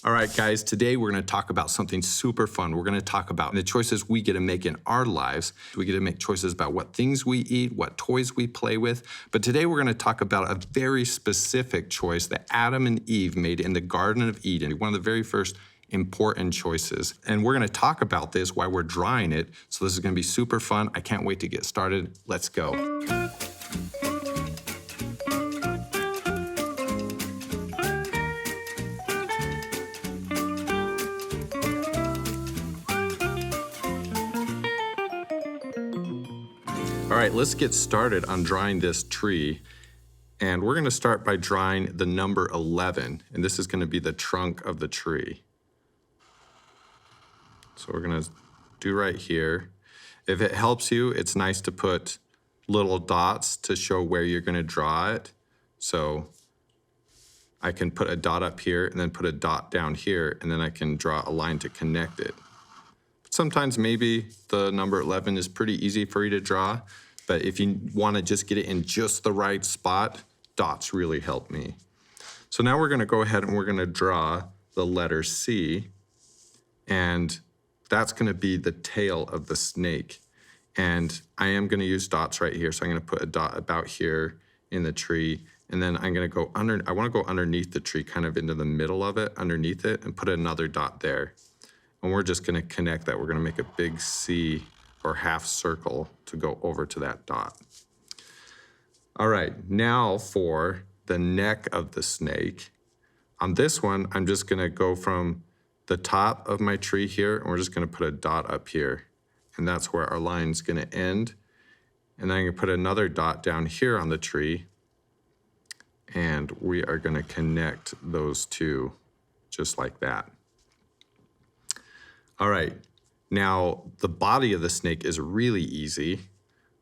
All right, guys, today we're going to talk about something super fun. We're going to talk about the choices we get to make in our lives. We get to make choices about what things we eat, what toys we play with. But today we're going to talk about a very specific choice that Adam and Eve made in the Garden of Eden, one of the very first important choices. And we're going to talk about this while we're drawing it. So this is going to be super fun. I can't wait to get started. Let's go. All right, let's get started on drawing this tree. And we're gonna start by drawing the number 11, and this is gonna be the trunk of the tree. So we're gonna do right here. If it helps you, it's nice to put little dots to show where you're gonna draw it. So I can put a dot up here and then put a dot down here, and then I can draw a line to connect it. Sometimes maybe the number 11 is pretty easy for you to draw, but if you want to just get it in just the right spot, dots really help me. So now we're going to go ahead and we're going to draw the letter C, and that's going to be the tail of the snake. And I am going to use dots right here, so I'm going to put a dot about here in the tree, and then I'm going to go under. I want to go underneath the tree, kind of into the middle of it, underneath it, and put another dot there. And we're just gonna connect that. We're gonna make a big C or half circle to go over to that dot. All right, now for the neck of the snake. On this one, I'm just gonna go from the top of my tree here, and we're just gonna put a dot up here. And that's where our line's gonna end. And then I'm gonna put another dot down here on the tree. And we are gonna connect those two just like that. All right, now the body of the snake is really easy.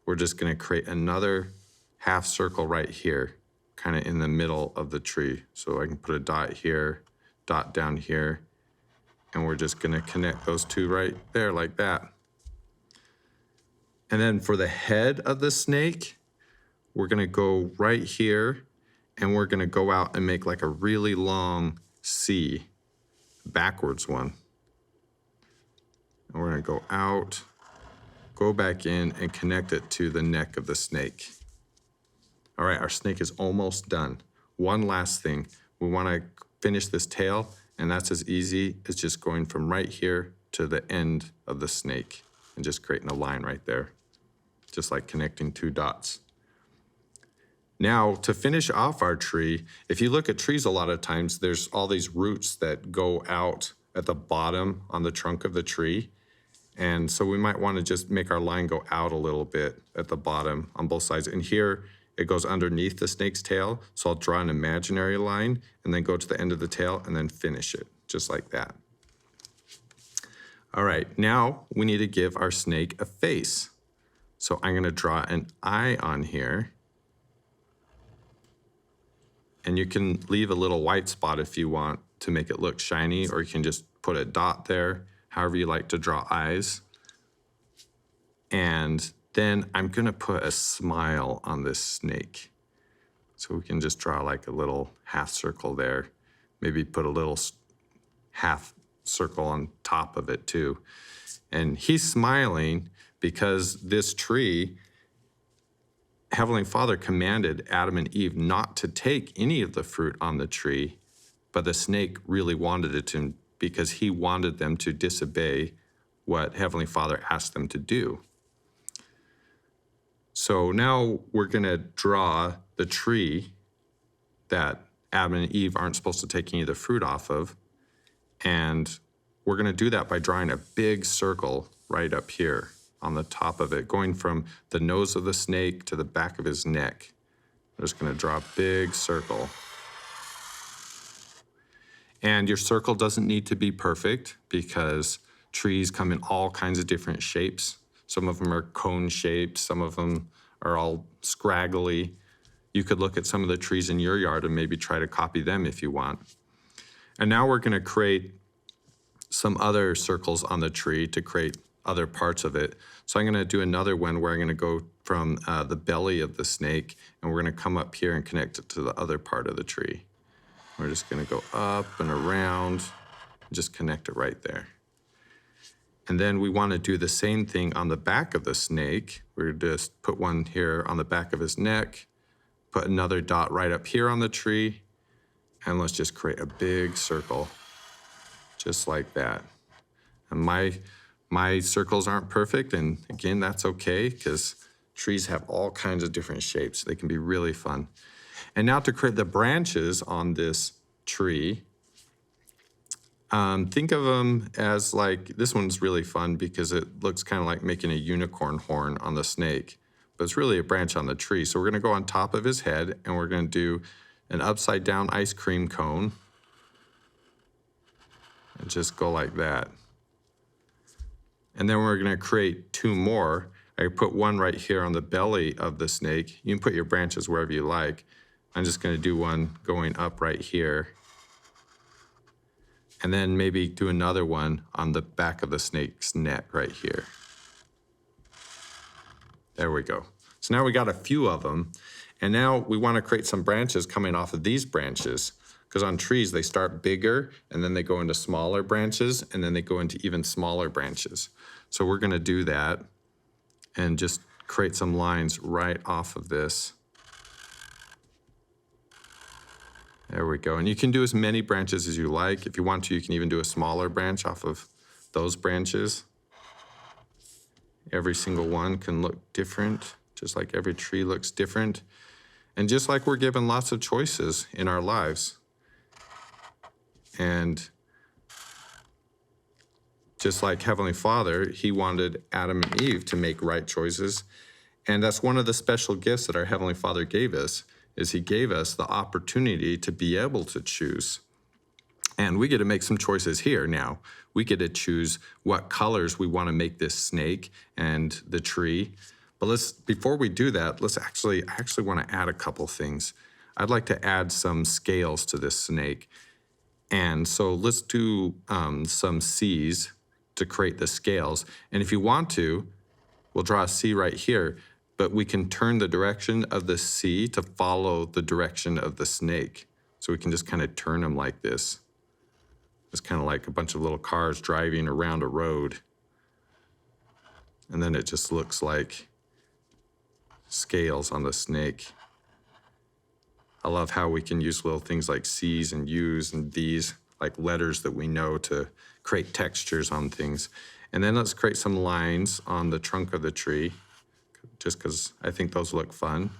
We're just gonna create another half circle right here, kind of in the middle of the tree. So I can put a dot here, dot down here, and we're just gonna connect those two right there like that. And then for the head of the snake, we're gonna go right here, and we're gonna go out and make like a really long C, backwards one. And we're gonna go out, go back in, and connect it to the neck of the snake. All right, our snake is almost done. One last thing, we wanna finish this tail, and that's as easy as just going from right here to the end of the snake and just creating a line right there, just like connecting two dots. Now, to finish off our tree, if you look at trees a lot of times, there's all these roots that go out at the bottom on the trunk of the tree. And so we might want to just make our line go out a little bit at the bottom on both sides. And here it goes underneath the snake's tail. So I'll draw an imaginary line and then go to the end of the tail and then finish it just like that. All right, now we need to give our snake a face. So I'm going to draw an eye on here. And you can leave a little white spot if you want to make it look shiny, or you can just put a dot there, however you like to draw eyes. And then I'm gonna put a smile on this snake. So we can just draw like a little half circle there. Maybe put a little half circle on top of it too. And he's smiling because this tree, Heavenly Father commanded Adam and Eve not to take any of the fruit on the tree, but the snake really wanted it to, because he wanted them to disobey what Heavenly Father asked them to do. So now we're gonna draw the tree that Adam and Eve aren't supposed to take any of the fruit off of, and we're gonna do that by drawing a big circle right up here on the top of it, going from the nose of the snake to the back of his neck. I'm just gonna draw a big circle. And your circle doesn't need to be perfect because trees come in all kinds of different shapes. Some of them are cone shaped, some of them are all scraggly. You could look at some of the trees in your yard and maybe try to copy them if you want. And now we're gonna create some other circles on the tree to create other parts of it. So I'm gonna do another one where I'm gonna go from the belly of the snake, and we're gonna come up here and connect it to the other part of the tree. We're just gonna go up and around Just connect it right there. And then we want to do the same thing on the back of the snake. We're just put one here on the back of his neck, put another dot right up here on the tree, and let's just create a big circle, just like that. And my circles aren't perfect, and again, that's okay, because trees have all kinds of different shapes. They can be really fun. And now to create the branches on this tree, think of them as like, this one's really fun because it looks kind of like making a unicorn horn on the snake, but it's really a branch on the tree. So we're gonna go on top of his head and we're gonna do an upside down ice cream cone and just go like that. And then we're gonna create two more. I put one right here on the belly of the snake. You can put your branches wherever you like. I'm just gonna do one going up right here. And then maybe do another one on the back of the snake's neck right here. There we go. So now we got a few of them. And now we want to create some branches coming off of these branches, because on trees, they start bigger and then they go into smaller branches and then they go into even smaller branches. So we're going to do that and just create some lines right off of this. There we go. And you can do as many branches as you like. If you want to, you can even do a smaller branch off of those branches. Every single one can look different, just like every tree looks different. And just like we're given lots of choices in our lives. And just like Heavenly Father, He wanted Adam and Eve to make right choices. And that's one of the special gifts that our Heavenly Father gave us, is He gave us the opportunity to be able to choose. And we get to make some choices here now. We get to choose what colors we want to make this snake and the tree. But before we do that, I actually want to add a couple things. I'd like to add some scales to this snake. And so let's do some C's to create the scales. And if you want to, we'll draw a C right here, but we can turn the direction of the C to follow the direction of the snake. So we can just kind of turn them like this. It's kind of like a bunch of little cars driving around a road. And then it just looks like scales on the snake. I love how we can use little things like C's and U's and D's, like letters that we know, to create textures on things. And then let's create some lines on the trunk of the tree, just because I think those look fun.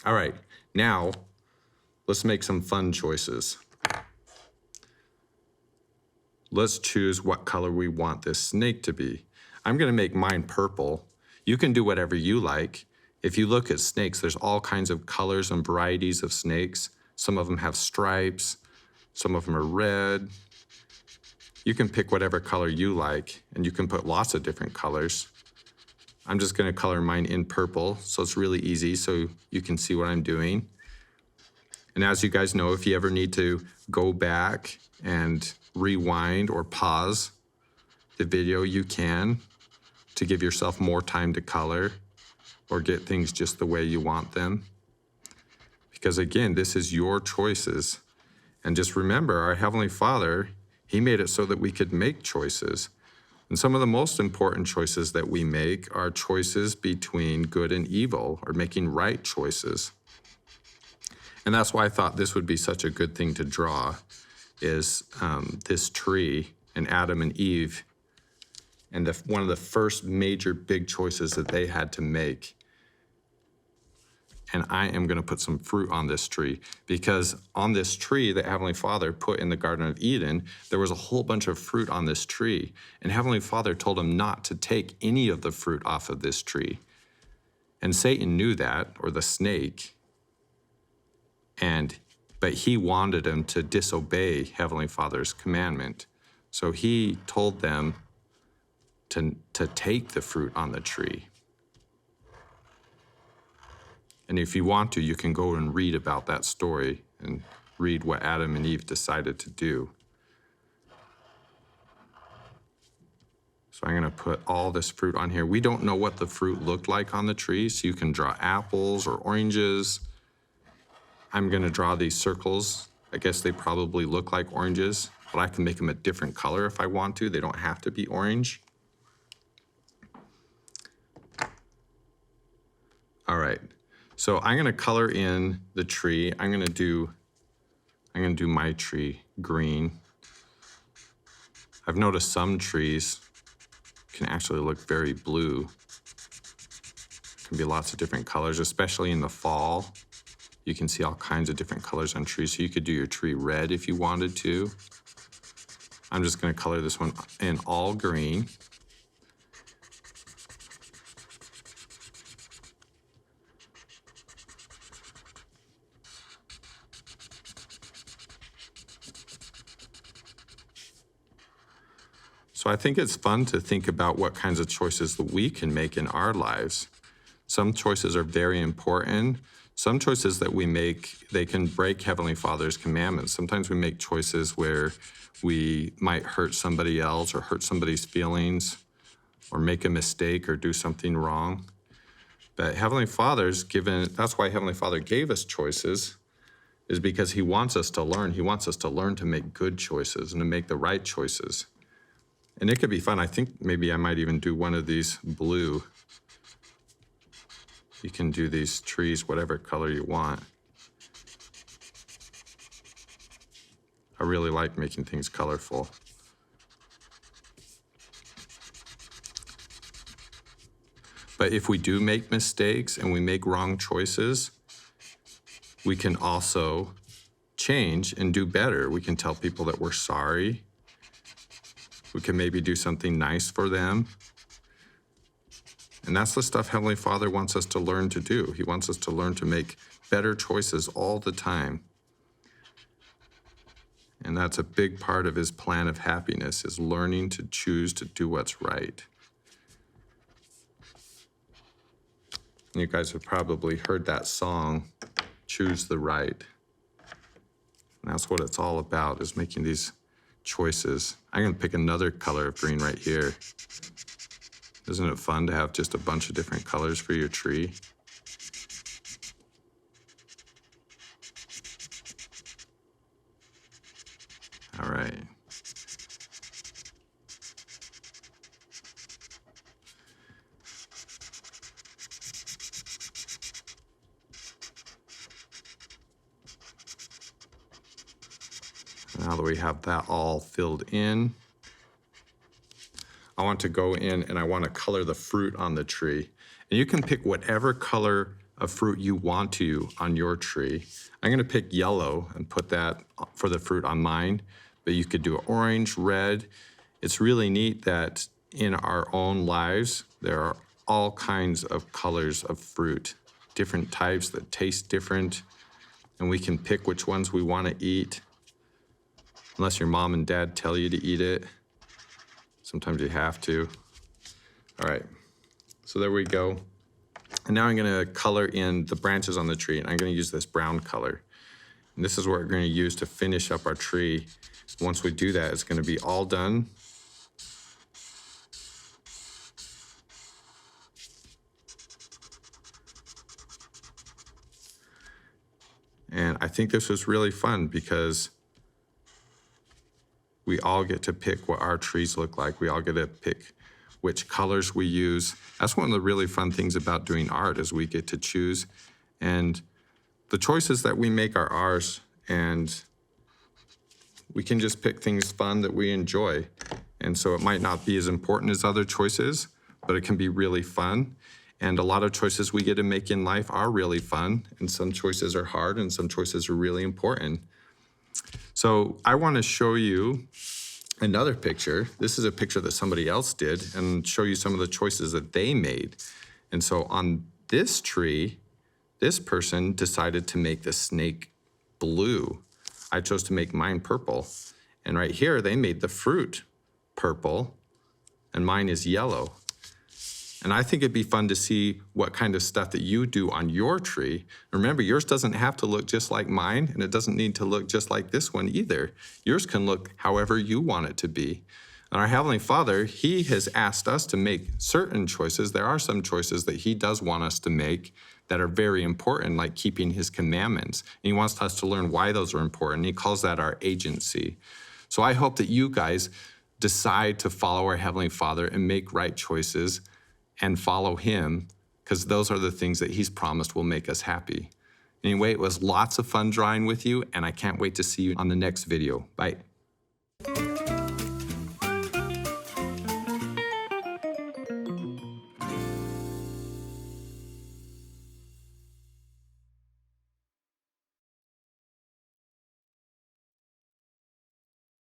All right, now let's make some fun choices. Let's choose what color we want this snake to be. I'm gonna make mine purple. You can do whatever you like. If you look at snakes, there's all kinds of colors and varieties of snakes. Some of them have stripes, some of them are red. You can pick whatever color you like, and you can put lots of different colors. I'm just gonna color mine in purple, so it's really easy so you can see what I'm doing. And as you guys know, if you ever need to go back and rewind or pause the video, you can, to give yourself more time to color or get things just the way you want them. Because again, this is your choices. And just remember, our Heavenly Father, He made it so that we could make choices. And some of the most important choices that we make are choices between good and evil, or making right choices. And that's why I thought this would be such a good thing to draw, is this tree and Adam and Eve, and one of the first major big choices that they had to make. And I am gonna put some fruit on this tree, because on this tree that Heavenly Father put in the Garden of Eden, there was a whole bunch of fruit on this tree. And Heavenly Father told him not to take any of the fruit off of this tree. And Satan knew that, or the snake, but he wanted him to disobey Heavenly Father's commandment. So he told them to take the fruit on the tree. And if you want to, you can go and read about that story and read what Adam and Eve decided to do. So I'm gonna put all this fruit on here. We don't know what the fruit looked like on the tree, so you can draw apples or oranges. I'm gonna draw these circles I guess they probably look like oranges, but I can make them a different color if I want to. They don't have to be orange. All right, so I'm gonna color in the tree. I'm gonna do my tree green. I've noticed some trees can actually look very blue. Can be lots of different colors, especially in the fall. You can see all kinds of different colors on trees. So you could do your tree red if you wanted to. I'm just gonna color this one in all green. So I think it's fun to think about what kinds of choices that we can make in our lives. Some choices are very important. Some choices that we make, they can break Heavenly Father's commandments. Sometimes we make choices where we might hurt somebody else or hurt somebody's feelings or make a mistake or do something wrong. But Heavenly Father's given, that's why Heavenly Father gave us choices, is because He wants us to learn. He wants us to learn to make good choices and to make the right choices. And it could be fun. I think maybe I might even do one of these blue. You can do these trees whatever color you want. I really like making things colorful. But if we do make mistakes and we make wrong choices, we can also change and do better. We can tell people that we're sorry. We can maybe do something nice for them. And that's the stuff Heavenly Father wants us to learn to do. He wants us to learn to make better choices all the time. And that's a big part of His plan of happiness, is learning to choose to do what's right. You guys have probably heard that song, Choose the Right. And that's what it's all about, is making these choices. I'm gonna pick another color of green right here. Isn't it fun to have just a bunch of different colors for your tree? All right. Now that we have that all filled in, I want to go in and I want to color the fruit on the tree. And you can pick whatever color of fruit you want to on your tree. I'm gonna pick yellow and put that for the fruit on mine, but you could do orange, red. It's really neat that in our own lives, there are all kinds of colors of fruit, different types that taste different, and we can pick which ones we want to eat, unless your mom and dad tell you to eat it. Sometimes you have to. All right, so there we go. And now I'm gonna color in the branches on the tree, and I'm gonna use this brown color. And this is what we're gonna use to finish up our tree. Once we do that, it's gonna be all done. And I think this was really fun because we all get to pick what our trees look like. We all get to pick which colors we use. That's one of the really fun things about doing art, is we get to choose. And the choices that we make are ours, and we can just pick things fun that we enjoy. And so it might not be as important as other choices, but it can be really fun. And a lot of choices we get to make in life are really fun, and some choices are hard, and some choices are really important. So I want to show you another picture. This is a picture that somebody else did, and show you some of the choices that they made. And so on this tree, this person decided to make the snake blue. I chose to make mine purple. And right here, they made the fruit purple, and mine is yellow. And I think it'd be fun to see what kind of stuff that you do on your tree. Remember, yours doesn't have to look just like mine, and it doesn't need to look just like this one either. Yours can look however you want it to be. And our Heavenly Father, He has asked us to make certain choices. There are some choices that He does want us to make that are very important, like keeping his commandments. And he wants us to learn why those are important. He calls that our agency. So I hope that you guys decide to follow our Heavenly Father and make right choices and follow him, because those are the things that he's promised will make us happy. Anyway, it was lots of fun drawing with you, and I can't wait to see you on the next video. Bye.